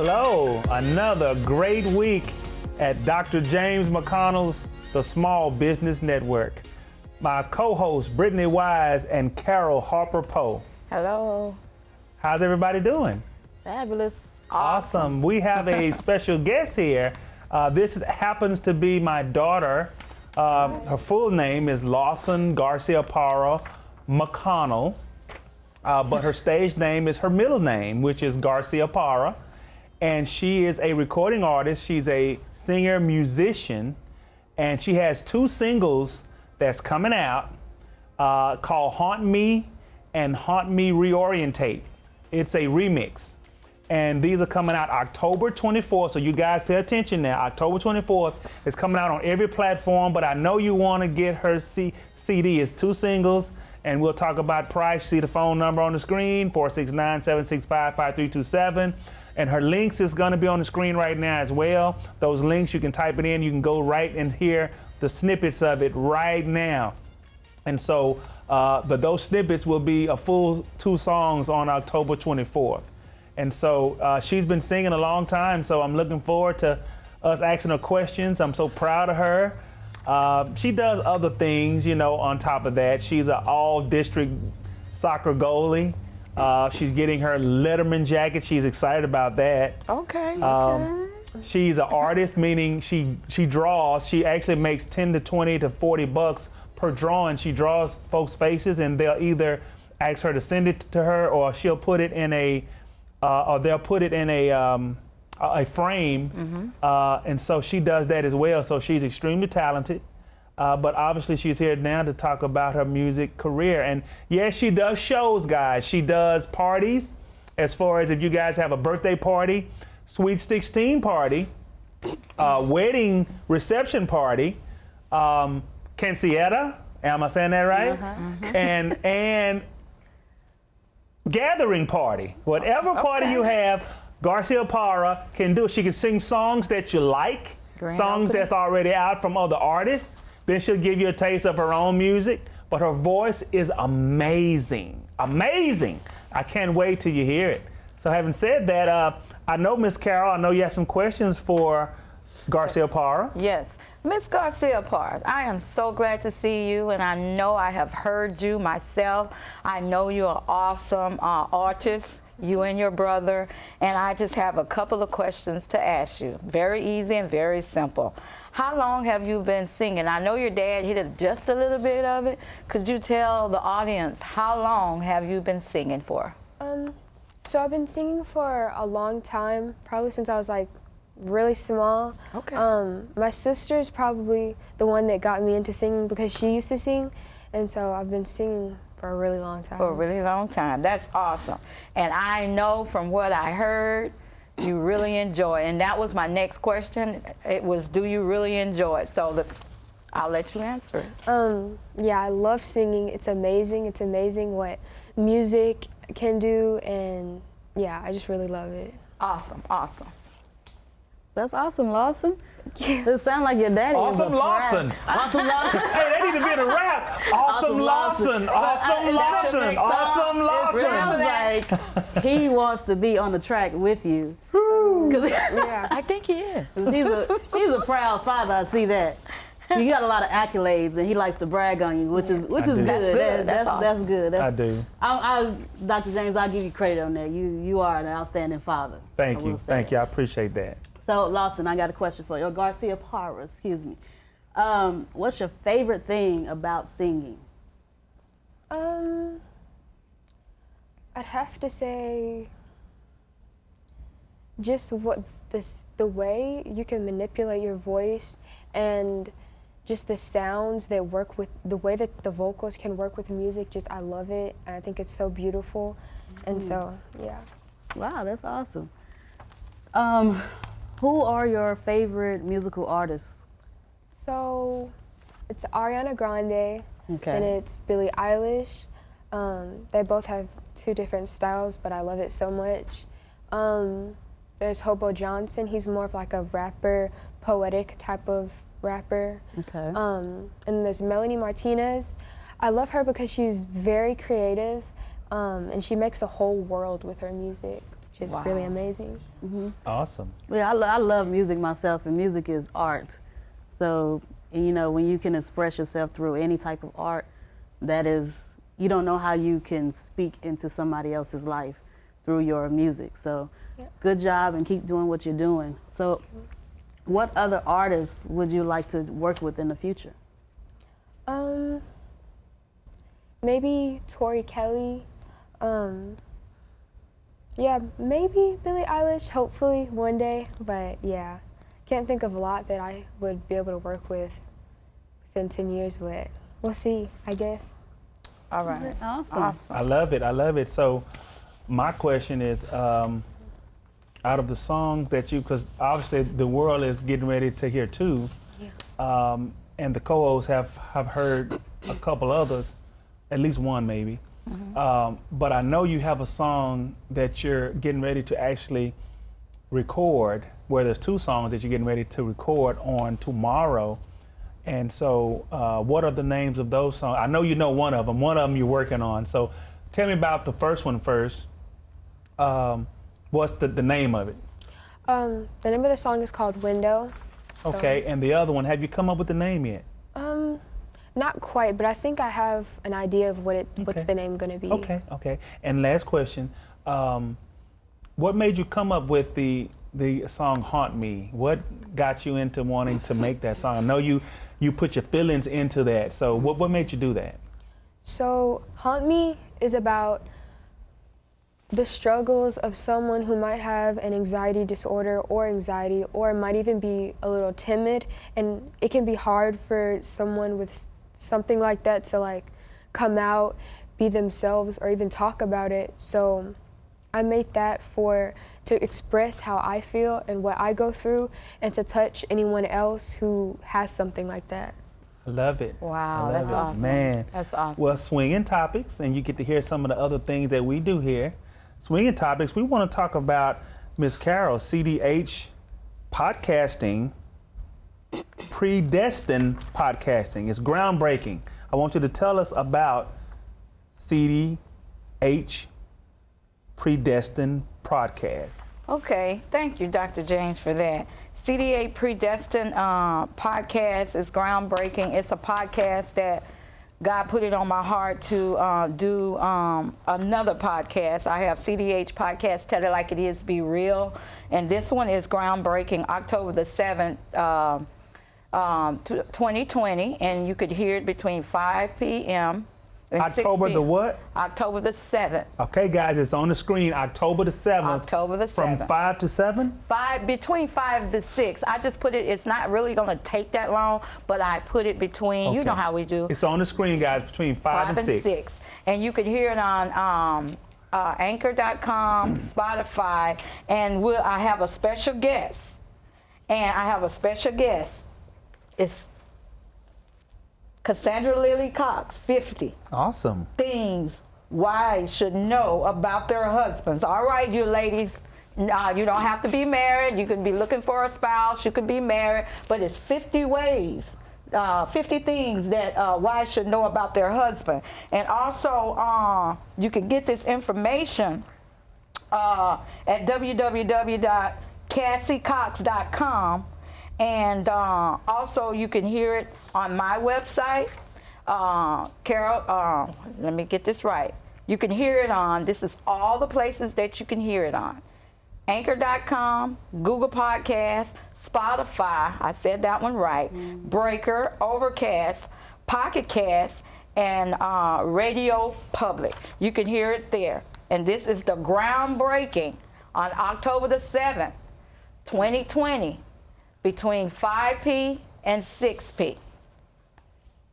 Hello, another great week at Dr. James McConnell's The Small Business Network. My co-hosts, Brittany Wise and Carol Harper-Poe. Hello. How's everybody doing? Fabulous. Awesome. We have a special guest here. This happens to be my daughter. Her full name is Lawson Garcia Para McConnell, but her stage name is her middle name, which is Garcia Para. And she is a recording artist. She's a singer, musician, and she has two singles that's coming out called Haunt Me and Haunt Me Reorientate. It's a remix. And these are coming out October 24th, so you guys pay attention now. October 24th is coming out on every platform, but I know you want to get her CD. It's two singles, and we'll talk about price. See the phone number on the screen, 469-765-5327. And her links is going to be on the screen right now as well. Those links, you can type it in. You can go right and hear the snippets of it right now. And so, but those snippets will be a full two songs on October 24th. And so she's been singing a long time, so I'm looking forward to us asking her questions. I'm so proud of her. She does other things, you know, on top of that. She's an all-district soccer goalie. She's getting her Letterman jacket. She's excited about that. Okay. She's an artist, meaning she draws. She actually makes 10 to 20 to 40 bucks per drawing. She draws folks' faces, and they'll either ask her to send it to her, or she'll put it in a frame. Mm-hmm. And so she does that as well. So she's extremely talented. But obviously she's here now to talk about her music career. And yes, she does shows, guys. She does parties, as far as if you guys have a birthday party, Sweet 16 party, wedding reception party, quinceañera, am I saying that right? Uh-huh. And gathering party. Whatever party you have, Garcia Para can do. She can sing songs that you like, songs that's already out from other artists. Then she'll give you a taste of her own music, but her voice is amazing, amazing. I can't wait till you hear it. So having said that, I know, Miss Carol, I know you have some questions for Garcia Para. Yes. Miss Garcia Para, I am so glad to see you, and I know I have heard you myself. I know you're an awesome artist, you and your brother, and I just have a couple of questions to ask you. Very easy and very simple. How long have you been singing? I know your dad, he did just a little bit of it. Could you tell the audience, how long have you been singing for? So I've been singing for a long time, probably since I was like really small. Okay. My sister's probably the one that got me into singing because she used to sing, and so I've been singing for a really long time. For a really long time. That's awesome. And I know from what I heard, you really enjoy it. And that was my next question. It was, do you really enjoy it? So I'll let you answer it. Yeah, I love singing. It's amazing. It's amazing what music can do, and yeah, I just really love it. Awesome, awesome. That's awesome, Lawson. It sounds like your daddy Awesome is a Lawson. Awesome Lawson. Hey, that needs to be in a rap. Awesome Lawson. Awesome Lawson. Awesome Lawson. Sounds like he wants to be on the track with you. Yeah. I think he is. He's a proud father, I see that. You got a lot of accolades, and he likes to brag on you, which is good. That's good. That's awesome. That's good. I do. Dr. James, I'll give you credit on that. You are an outstanding father. Thank you. Thank you. I appreciate that. So, Lawson, I got a question for you. Or Garcia Para, excuse me. What's your favorite thing about singing? I'd have to say just the way you can manipulate your voice, and just the sounds that work with the way that the vocals can work with music. Just I love it, and I think it's so beautiful. And so, yeah. Wow, that's awesome. Who are your favorite musical artists? So it's Ariana Grande, Okay. and it's Billie Eilish. They both have two different styles, but I love it so much. There's Hobo Johnson. He's more of like a rapper, poetic type of rapper. Okay. And then there's Melanie Martinez. I love her because she's very creative, and she makes a whole world with her music, which just Wow. really amazing. Awesome. Yeah, I love music myself, and music is art. So, you know, when you can express yourself through any type of art, that is, you don't know how you can speak into somebody else's life through your music. So, good job and keep doing what you're doing. So, what other artists would you like to work with in the future? Maybe Tori Kelly. Yeah, maybe Billie Eilish, hopefully one day. But yeah, can't think of a lot that I would be able to work with within 10 years, but we'll see, I guess. All right. Awesome. I love it. I love it. So my question is, out of the songs that you, because obviously the world is getting ready to hear too, and the co-hosts have heard a couple others, at least one maybe. But I know you have a song that you're getting ready to actually record, where there's two songs that you're getting ready to record on tomorrow. And so what are the names of those songs? I know you know one of them you're working on. So tell me about the first one first. What's the name of it? The name of the song is called Window. So, Okay, and the other one, have you come up with the name yet? Not quite, but I think I have an idea of what's Okay. the name gonna be. Okay. And last question, what made you come up with the song Haunt Me? What got you into wanting to make that song? I know you put your feelings into that, so what made you do that? So Haunt Me is about the struggles of someone who might have an anxiety disorder or anxiety, or might even be a little timid, and it can be hard for someone with something like that to like come out, be themselves, or even talk about it. So I made that to express how I feel and what I go through, and to touch anyone else who has something like that. I love it. Wow, I love that's it. awesome. Man. That's awesome. Well, swinging topics, and you get to hear some of the other things that we do here. Swinging topics, we want to talk about Miss Carol, CDH Podcasting, Predestined Podcasting. It's groundbreaking. I want you to tell us about CDH Predestined Podcast. Okay, thank you, Dr. James, for that. CDH Predestined Podcast is groundbreaking. It's a podcast that God put it on my heart to do another podcast. I have CDH Podcast, Tell It Like It Is, Be Real. And this one is groundbreaking, October the 7th, 2020. And you could hear it between 5 p.m. and 6 October p.m. the what? October the 7th. Okay, guys, it's on the screen. October the 7th. October the 7th. From 5 to 7? Between 5 to 6. I just put it, it's not really going to take that long, but I put it between, you Okay. know how we do. It's on the screen, guys, between 5 and 6. And you can hear it on anchor.com, Spotify, and I have a special guest. It's Cassandra Lily Cox, 50. Awesome. Things wives should know about their husbands. All right, you ladies, you don't have to be married. You could be looking for a spouse. You could be married, but it's 50 ways, 50 things that wives should know about their husband. And also, you can get this information at www.cassiecox.com. And also, you can hear it on my website, Carol. Let me get this right. You can hear it on. This is all the places that you can hear it on: Anchor.com, Google Podcasts, Spotify. I said that one right. Breaker, Overcast, Pocket Cast, and Radio Public. You can hear it there. And this is the groundbreaking on October the 7th, 2020. Between 5 and 6 p.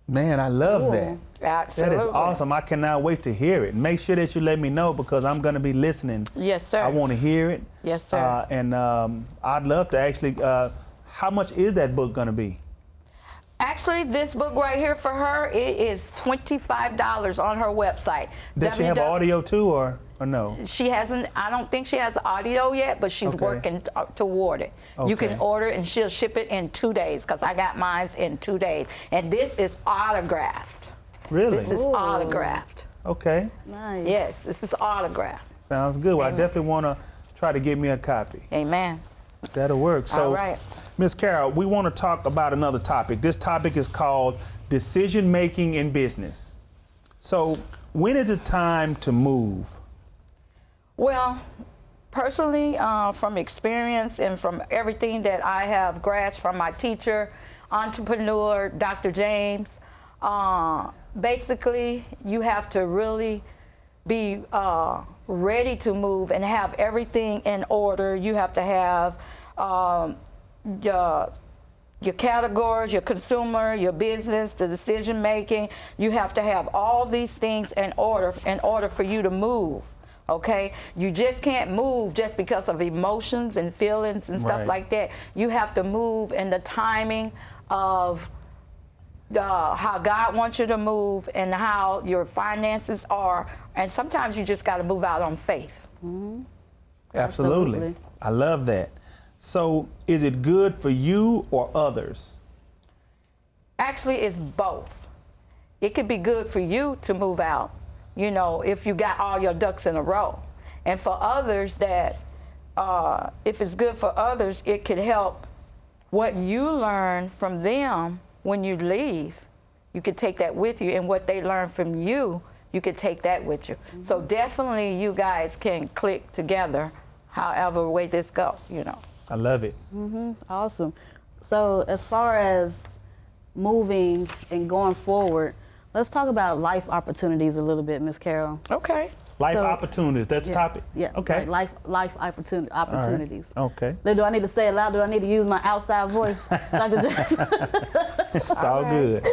Man, I love that. Absolutely. That is awesome. I cannot wait to hear it. Make sure that you let me know, because I'm going to be listening. Yes, sir. I want to hear it. Yes, sir. And I'd love to actually, how much is that book going to be? Actually, this book right here for her, it is $25 on her website. Does she have audio too, or no? She hasn't, I don't think she has audio yet, but she's Okay. working toward it. You Okay. can order it and she'll ship it in 2 days, because I got mine in 2 days. And this is autographed. Really? This is autographed. Okay. Nice. Yes, this is autographed. Sounds good. Well, I definitely want to try to get me a copy. Amen. That'll work. So, All right. Ms. Carol, we want to talk about another topic. This topic is called decision making in business. So, when is it time to move? Well, personally, from experience and from everything that I have grasped from my teacher, entrepreneur, Dr. James, basically, you have to really be ready to move and have everything in order. You have to have your categories, your consumer, your business, the decision making. You have to have all these things in order for you to move. Okay, you just can't move just because of emotions and feelings and stuff like that. You have to move in the timing of how God wants you to move and how your finances are. And sometimes you just got to move out on faith. Mm-hmm. Absolutely. I love that. So is it good for you or others? Actually, it's both. It could be good for you to move out, you know, if you got all your ducks in a row. And for others that, if it's good for others, it could help what you learn from them when you leave. You could take that with you, and what they learn from you, you could take that with you. Mm-hmm. So definitely you guys can click together however way this go, you know. I love it. Mm-hmm. Awesome. So as far as moving and going forward, let's talk about life opportunities a little bit, Ms. Carol. Okay. Life opportunities, that's the topic? Yeah. Okay. Life opportunities. Right. Okay. Do I need to say it loud? Do I need to use my outside voice? Dr. James? It's all good.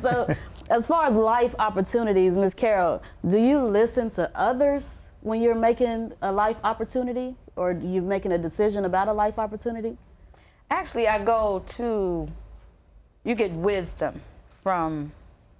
So as far as life opportunities, Ms. Carol, do you listen to others when you're making a life opportunity, or you're making a decision about a life opportunity? Actually, you get wisdom from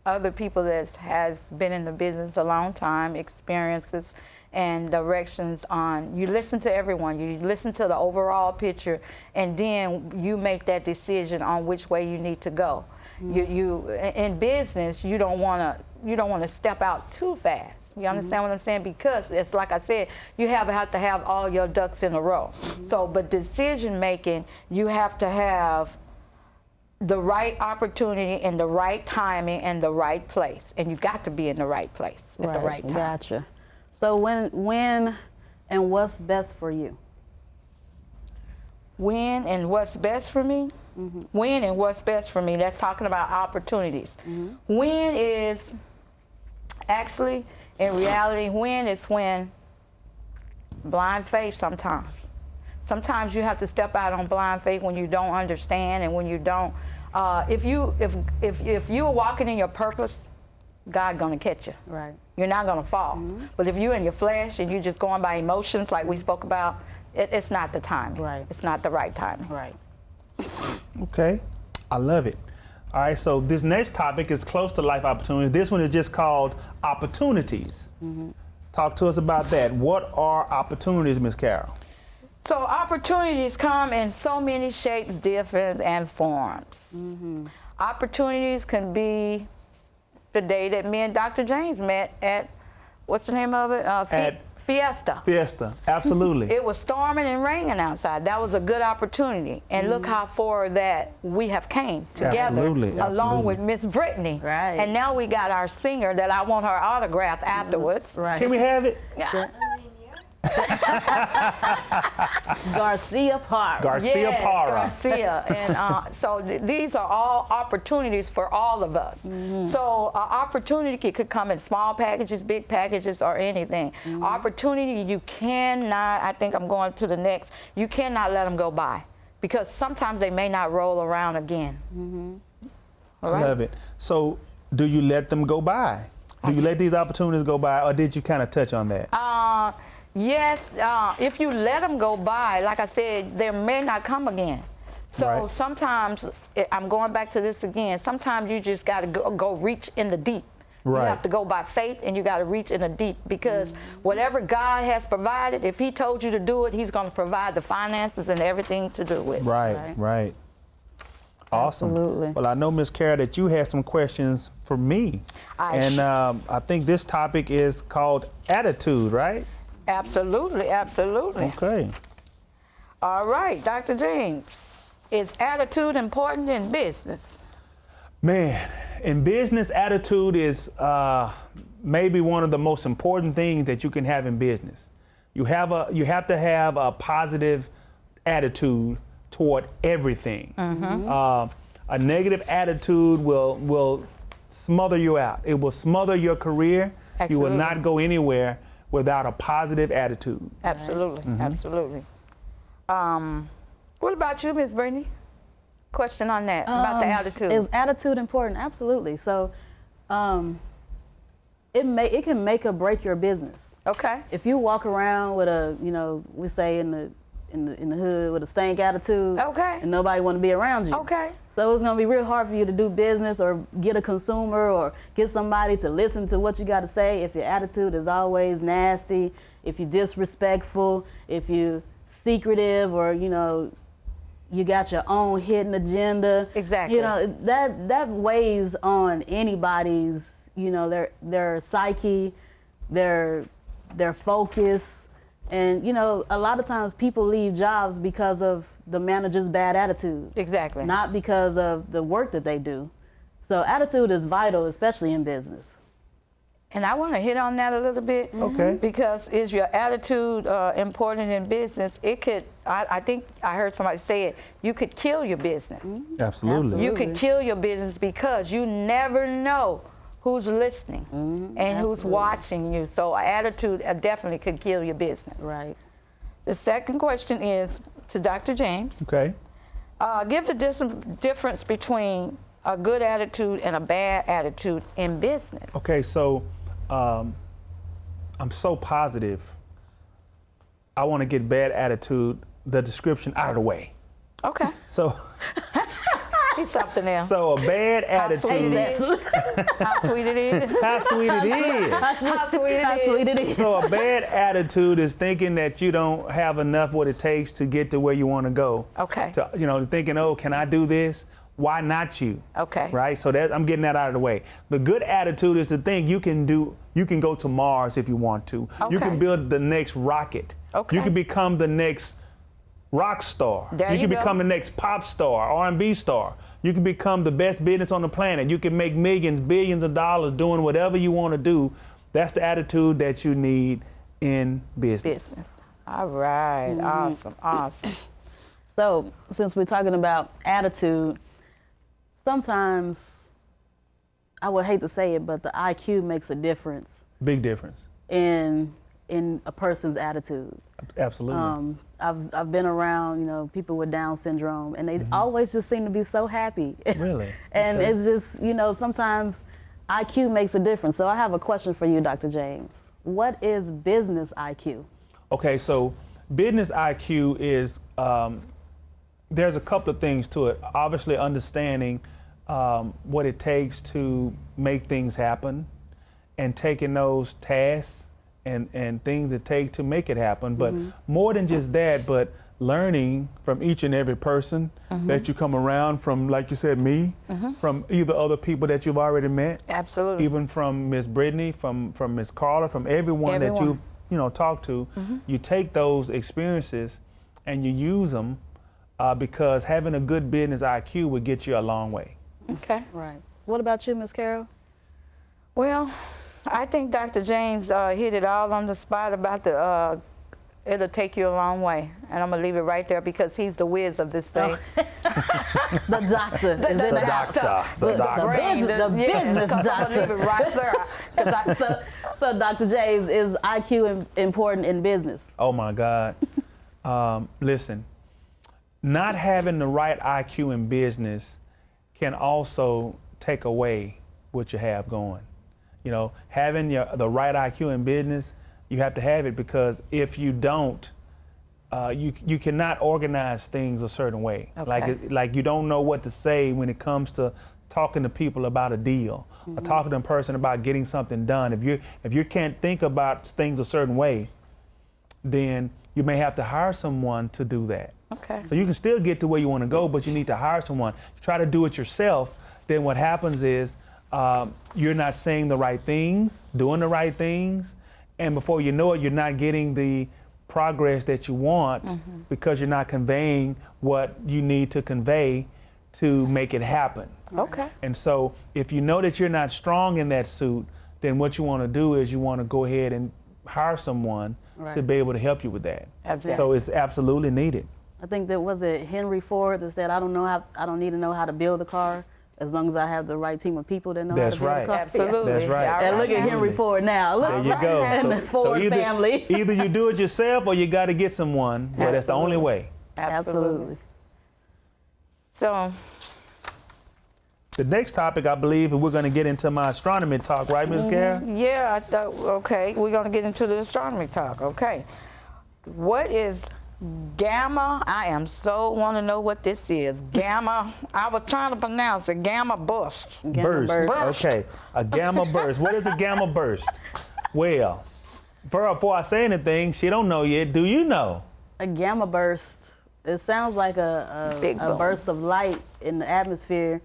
other people that has been in the business a long time, experiences and directions on. You listen to everyone, you listen to the overall picture, and then you make that decision on which way you need to go. Mm-hmm. You in business, you don't want to step out too fast. You understand what I'm saying? Because it's like I said, you have to have all your ducks in a row. Mm-hmm. So, but decision making, you have to have the right opportunity and the right timing and the right place, and you got to be in the right place at the right time. Gotcha. So when and what's best for you? When and what's best for me? Mm-hmm. When and what's best for me? That's talking about opportunities. Mm-hmm. When is actually, in reality, when is when blind faith sometimes. Sometimes you have to step out on blind faith when you don't understand and when you don't. If you are walking in your purpose, God gonna catch you. Right. You're not gonna fall. Mm-hmm. But if you're in your flesh and you're just going by emotions, like we spoke about, it's not the time. Right. It's not the right time. Right. Okay. I love it. All right. So this next topic is close to life opportunities. This one is just called opportunities. Mm-hmm. Talk to us about that. What are opportunities, Ms. Carol? So opportunities come in so many shapes, different, and forms. Mm-hmm. Opportunities can be the day that me and Dr. James met at, what's the name of it? Fiesta. Fiesta, absolutely. It was storming and raining outside. That was a good opportunity. And look how far that we have came together, along with Miss Brittany. Right. And now we got our singer that I want her autograph afterwards. Right. Can we have it? Garcia Para. Garcia Para. Garcia. And so these are all opportunities for all of us. Mm-hmm. So opportunity could come in small packages, big packages, or anything. Mm-hmm. Opportunity, you cannot, I think I'm going to the next, you cannot let them go by, because sometimes they may not roll around again. Mm-hmm. All right? I love it. So do you let them go by? Do you let these opportunities go by, or did you kind of touch on that? Yes, if you let them go by, like I said, they may not come again. So sometimes, I'm going back to this again, sometimes you just got to go reach in the deep. Right. You have to go by faith, and you got to reach in the deep, because whatever God has provided, if he told you to do it, he's going to provide the finances and everything to do it. Right. Awesome. Absolutely. Well, I know, Ms. Carol, that you had some questions for me. I think this topic is called attitude, right? Absolutely, absolutely. Okay. All right, Dr. James, is attitude important in business? Man, in business, attitude is maybe one of the most important things that you can have in business. You have to have a positive attitude toward everything. A negative attitude will smother you out. It will smother your career. Absolutely. You will not go anywhere without a positive attitude. Absolutely, absolutely. What about you, Ms. Brittany? Question on that, about the attitude. Is attitude important? Absolutely. So it can make or break your business. Okay. If you walk around with a, we say in the hood with a stank attitude, Okay. and nobody want to be around you. Okay. So it's gonna be real hard for you to do business or get a consumer or get somebody to listen to what you got to say if your attitude is always nasty, if you're disrespectful, if you're secretive, or you got your own hidden agenda. Exactly. That weighs on anybody's, their psyche, their focus. And, a lot of times people leave jobs because of the manager's bad attitude. Exactly. Not because of the work that they do. So attitude is vital, especially in business. And I want to hit on that a little bit. Okay. Because is your attitude important in business? It could, I think I heard somebody say it, you could kill your business. Absolutely. You could kill your business because you never know who's listening and who's watching you. So attitude definitely could kill your business. Right. The second question is to Dr. James. Okay. Give the difference between a good attitude and a bad attitude in business. Okay, so I'm so positive. I want to get bad attitude, the description out of the way. Okay. So He's something else. So a bad How sweet attitude. it is. How sweet it is. How sweet it is. How sweet it is. So a bad attitude is thinking that you don't have enough what it takes to get to where you want to go. Okay. Thinking, oh, can I do this? Why not you? Okay. Right? So that I'm getting that out of the way. The good attitude is to think you can go to Mars if you want to. Okay. You can build the next rocket. Okay. You can become the next rock star. There you can you go. become the next pop star, R&B star. You can become the best business on the planet. You can make millions, billions of dollars doing whatever you want to do. That's the attitude that you need in business. All right. Awesome. So since we're talking about attitude, sometimes, I would hate to say it, but the IQ makes a difference Big difference. in a person's attitude. Absolutely. I've been around, people with Down syndrome, and they always just seem to be so happy. Really? And Okay. it's just, sometimes IQ makes a difference. So I have a question for you, Dr. James. What is business IQ? Okay, so business IQ is, there's a couple of things to it. Obviously understanding what it takes to make things happen and taking those tasks and things it takes to make it happen. But more than just that, but learning from each and every person that you come around from, like you said, me, from either other people that you've already met, Absolutely. even from Miss Brittany, from Miss Carla, from everyone that you've talked to. You take those experiences and you use them because having a good business IQ would get you a long way. Okay. Right. What about you, Ms. Carol? Well, I think Dr. James hit it all on the spot about the it'll take you a long way. And I'm going to leave it right there because he's the whiz of this thing. The doctor. The doctor. The brain. The business I'm doctor. going to leave it right there. So Dr. James, is IQ important in business? Oh my God. Listen, not having the right IQ in business can also take away what you have going. Having the right IQ in business, you have to have it because if you don't, you cannot organize things a certain way. Okay. Like you don't know what to say when it comes to talking to people about a deal or talking to a person about getting something done. If you can't think about things a certain way, then you may have to hire someone to do that. Okay. So you can still get to where you want to go, but you need to hire someone. Try to do it yourself, then what happens is you're not saying the right things, doing the right things, and before you know it, you're not getting the progress that you want because you're not conveying what you need to convey to make it happen. Okay. And so if you know that you're not strong in that suit, then what you want to do is you want to go ahead and hire someone to be able to help you with that. Absolutely. So it's absolutely needed. I think that was it Henry Ford that said, I don't need to know how to build a car as long as I have the right team of people that know how to build a car. Absolutely. That's right. Y'all And look at Absolutely. Henry Ford now. Look, There you go. and the Ford either, family. either you do it yourself or you got to get someone, but that's the only way. Absolutely. So, The next topic, I believe, we're going to get into my astronomy talk, right, Ms. Kara? yeah, I thought, okay, we're going to get into the astronomy talk. Okay. What is gamma? I am so want to know what this is. Gamma. I was trying to pronounce it. Gamma burst. Burst. Okay, a gamma burst. What is a gamma burst? Well, before I say anything, she don't know yet. Do you know? A gamma burst. It sounds like a burst of light in the atmosphere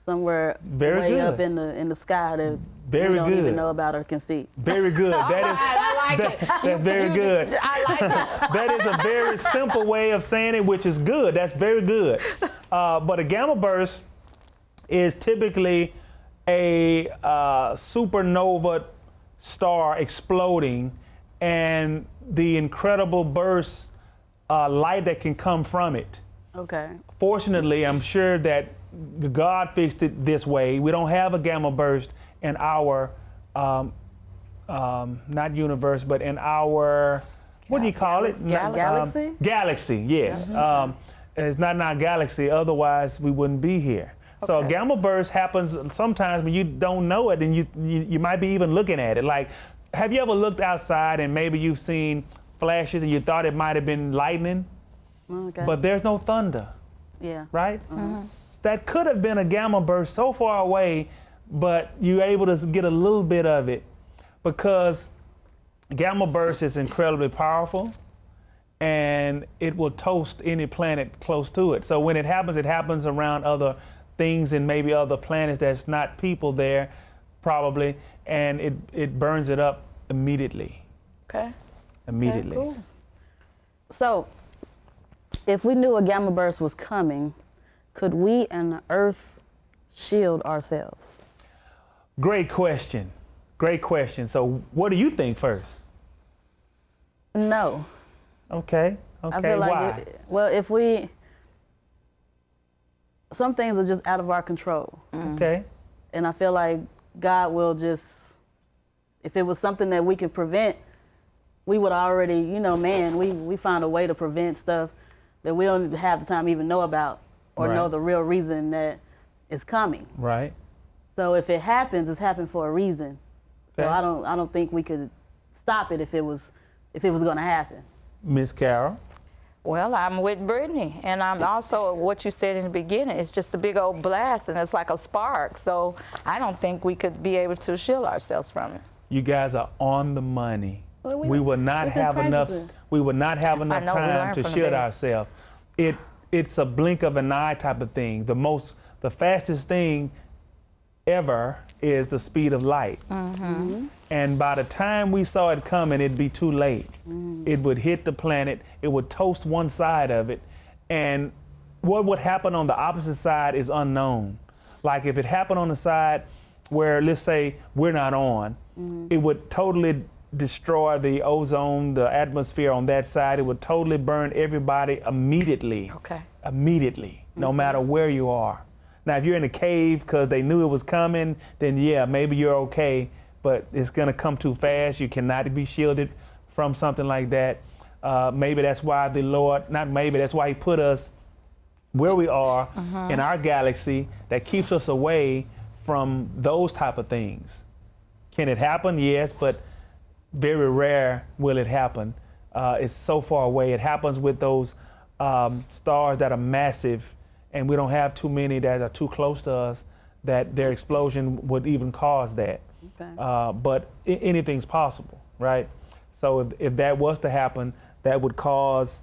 somewhere way up in the sky that we don't even know about or can see. Very good. That is. I like it. That's very good. I like it. That is a very simple way of saying it, which is good. That's very good. But a gamma burst is typically a supernova star exploding, and the incredible burst light that can come from it. Okay. Fortunately, I'm sure that God fixed it this way. We don't have a gamma burst in our, not universe, but in our, what do you call it? Galaxy? Galaxy, yes. It's not in our galaxy, otherwise we wouldn't be here. So a gamma burst happens sometimes when you don't know it, and you might be even looking at it. Like, have you ever looked outside and maybe you've seen flashes and you thought it might have been lightning, but there's no thunder? Yeah. Right? That could have been a gamma burst so far away, but you're able to get a little bit of it because gamma burst is incredibly powerful and it will toast any planet close to it. So when it happens around other things and maybe other planets that's not people there, probably, and it burns it up immediately. Okay. Immediately. Okay, cool. So, if we knew a gamma burst was coming, could we and the Earth shield ourselves? Great question. Great question. So what do you think first? No. Okay. I feel like Why? some things are just out of our control. Okay. And I feel like God will just, if it was something that we could prevent, we would already, we find a way to prevent stuff that we don't have the time to even know about or know the real reason that it's coming. Right. So if it happens, it's happened for a reason. So Okay. I don't think we could stop it if it was going to happen. Miss Carol? Well, I'm with Brittany, and I'm also what you said in the beginning. It's just a big old blast, and it's like a spark. So I don't think we could be able to shield ourselves from it. You guys are on the money. Well, we will not we've been have enough. practicing. We will not have enough I know, we time learn to from the shield best. ourselves. It's a blink of an eye type of thing. The fastest thing ever is the speed of light. And by the time we saw it coming, it'd be too late. It would hit the planet. It would toast one side of it, and what would happen on the opposite side is unknown. Like if it happened on the side where, let's say, we're not on, it would totally destroy the ozone, the atmosphere on that side. It would totally burn everybody immediately. Okay. Immediately, no matter where you are. Now, if you're in a cave because they knew it was coming, then yeah, maybe you're okay, but it's gonna come too fast. You cannot be shielded from something like that. Maybe that's why the Lord, not maybe, that's why he put us where we are in our galaxy, that keeps us away from those type of things. Can it happen? Yes, but very rare will it happen. It's so far away. It happens with those stars that are massive, and we don't have too many that are too close to us that their explosion would even cause that. Okay. But anything's possible, right? So if that was to happen, that would cause,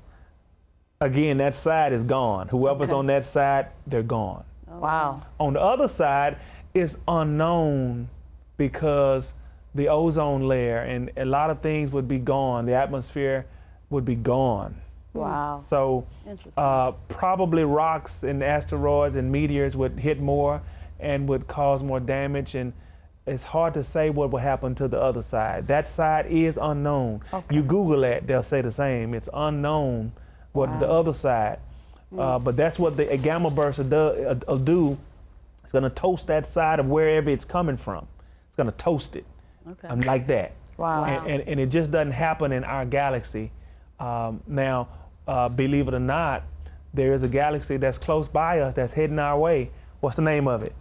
again, that side is gone. Whoever's on that side, they're gone. Wow. On the other side, it's unknown because the ozone layer, and a lot of things would be gone. The atmosphere would be gone. Wow. So probably rocks and asteroids and meteors would hit more and would cause more damage, and it's hard to say what will happen to the other side. That side is unknown. Okay. You Google that, they'll say the same. It's unknown what the other side. But that's what a gamma burst will do. It's going to toast that side of wherever it's coming from. It's going to toast it. Okay. Like that. Wow. And it just doesn't happen in our galaxy. Now, believe it or not, there is a galaxy that's close by us that's heading our way. What's the name of it?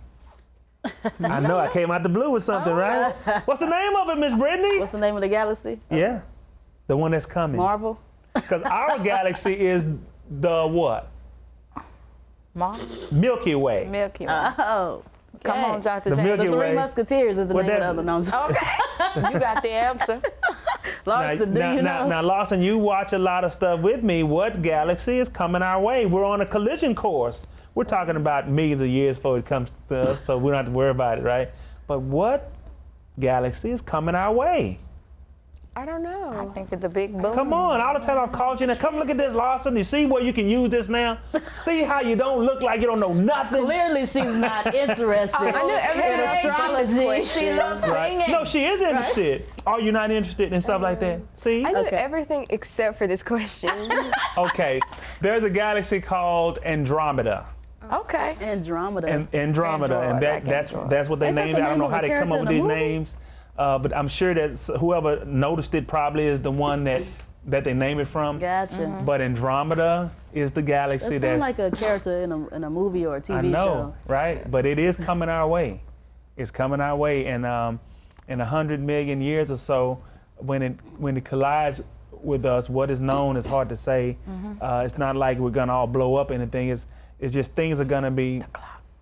I know I came out the blue with something, right? What's the name of it, Miss Brittany? What's the name of the galaxy? Yeah, the one that's coming. Marvel? Because our galaxy is the what? Milky Way. Milky Way. Oh. Come on, Dr. The James. Milky The Three Way. Musketeers is the Well, name of the other. No, I'm just- Okay. You got the answer. Lawson, do you know? Now, Lawson, you watch a lot of stuff with me. What galaxy is coming our way? We're on a collision course. We're talking about millions of years before it comes to us, so we don't have to worry about it, right? But what galaxy is coming our way? I don't know. I think it's the big boom. Come on, all the time I've called you now. Come look at this, Lawson. You see where you can use this now? See how you don't look like you don't know nothing? Clearly, she's not interested I knew everything in else. astrology. She loves singing. No, she is interested. Are you not interested in stuff like that? See? I knew Okay. everything except for this question. Okay, there's a galaxy called Andromeda. Okay. Andromeda. And Android, that's Android. that's what they Ain't that named the it. I don't name know of how the they come character up with in these the movie? names, but I'm sure that whoever noticed it probably is the one that they name it from. Gotcha. But Andromeda is the galaxy That sounds that's like a character in a movie or a TV I know, show. right? But it is coming our way. It's coming our way, and in 100 million years or so, when it collides with us, what is known is hard to say. It's not like we're gonna all blow up. Anything. It's just things are gonna be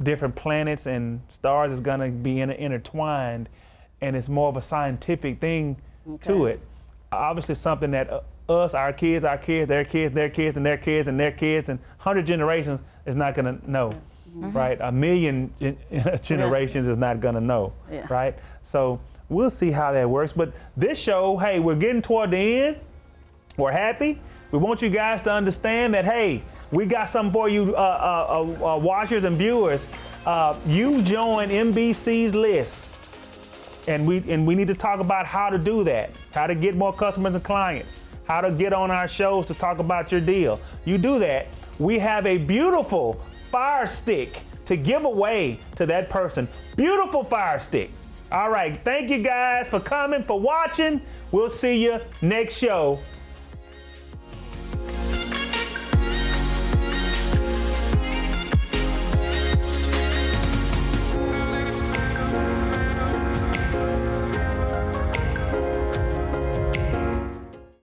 different planets and stars is gonna be intertwined, and it's more of a scientific thing to it. Obviously, something that us, our kids, their kids, their kids, and their kids, and their kids, and 100 generations is not gonna know, right? A million generations is not gonna know, Yeah. right? So we'll see how that works. But this show, hey, we're getting toward the end. We're happy. We want you guys to understand that, hey, we got something for you, watchers and viewers. You join NBC's list, and we need to talk about how to do that, how to get more customers and clients, how to get on our shows to talk about your deal. You do that, we have a beautiful Fire Stick to give away to that person. Beautiful Fire Stick. All right, thank you guys for coming, for watching. We'll see you next show.